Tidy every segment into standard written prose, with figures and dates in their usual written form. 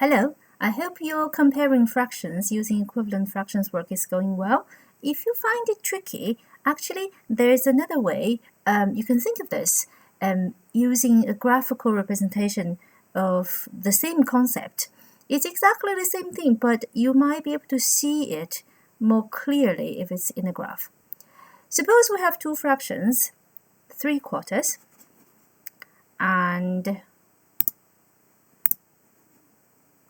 Hello, I hope your comparing fractions using equivalent fractions work is going well. If you find it tricky, actually there's another way you can think of this using a graphical representation of the same concept. It's exactly the same thing, but you might be able to see it more clearly if it's in a graph. Suppose we have two fractions, 3/4 and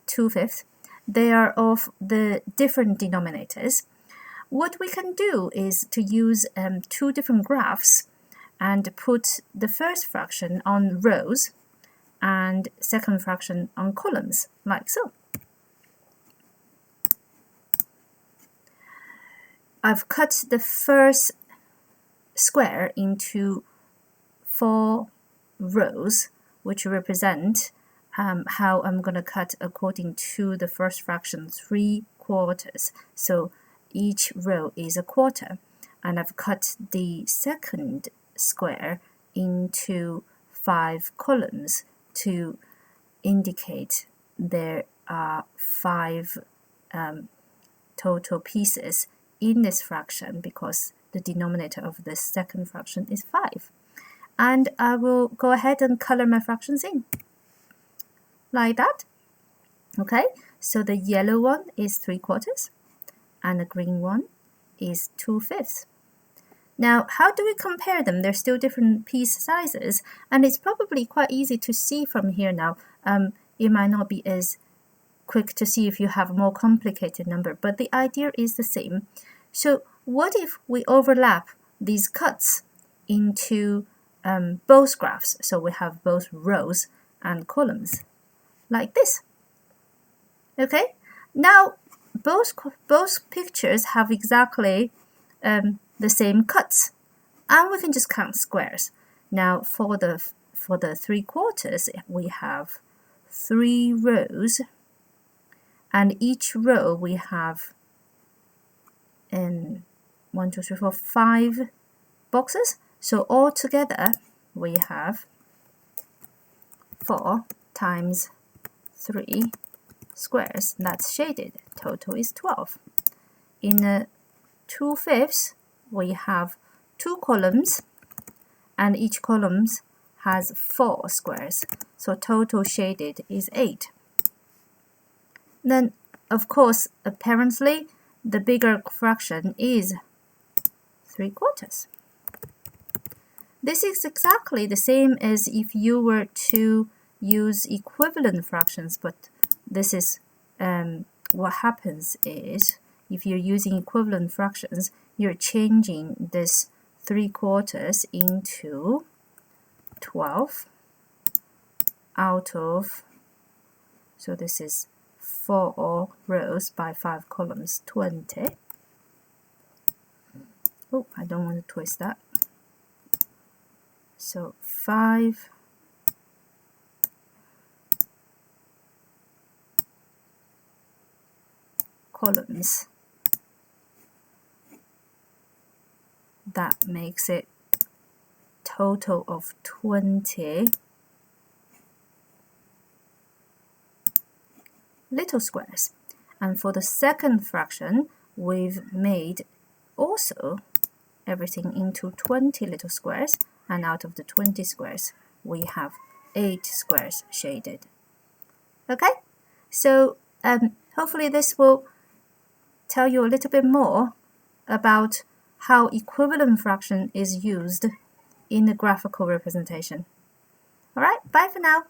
2/5. They are of the different denominators. What we can do is to use two different graphs and put the first fraction on rows and second fraction on columns, like so. I've cut the first square into 4 rows, which represent how I'm going to cut according to the first fraction, 3/4. So each row is a quarter. And I've cut the second square into 5 columns to indicate there are 5 total pieces in this fraction because the denominator of the second fraction is 5. And I will go ahead and color my fractions in like that. Okay, so the yellow one is 3/4 and the green one is 2/5. Now, how do we compare them? They're still different piece sizes, and it's probably quite easy to see from here now. It might not be as quick to see if you have a more complicated number, but the idea is the same. So what if we overlap these cuts into both graphs? So we have both rows and columns, like this. Okay, now both pictures have exactly the same cuts, and we can just count squares. Now for the 3/4, we have 3 rows, and each row we have 1, 2, 3, 4, 5 boxes. So altogether we have 4 times 3 squares. That's shaded. Total is 12. In the 2/5, we have 2 columns, and each column has 4 squares. So total shaded is 8. Then, of course, apparently, the bigger fraction is 3/4. This is exactly the same as if you were to use equivalent fractions, but this is what happens is if you're using equivalent fractions, you're changing this 3/4 into 12 out of, so this is 4 rows by 5 columns, 20. Oh, I don't want to twist that. So 5 columns. That makes it total of 20 little squares. And for the second fraction, we've made also everything into 20 little squares, and out of the 20 squares, we have 8 squares shaded. Okay, so hopefully this will tell you a little bit more about how equivalent fraction is used in the graphical representation. All right, bye for now.